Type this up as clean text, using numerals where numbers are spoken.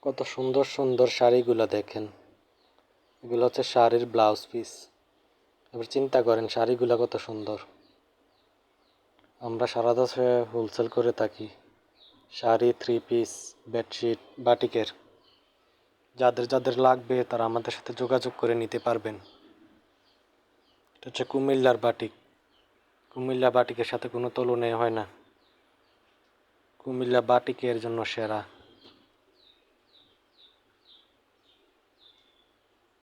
কত সুন্দর সুন্দর শাড়িগুলো দেখেন। এগুলো হচ্ছে শাড়ির ব্লাউজ পিস। এবার চিন্তা করেন শাড়িগুলো কত সুন্দর। আমরা সারা দেশে হোলসেল করে থাকি শাড়ি, থ্রি পিস, বেডশিট, বাটিকের। যাদের যাদের লাগবে তারা আমাদের সাথে যোগাযোগ করে নিতে পারবেন। এটা হচ্ছে কুমিল্লার বাটিক। কুমিল্লা বাটিকের সাথে কোনো তুলনাই হয় না। কুমিল্লা বাটিকের জন্য সেরা।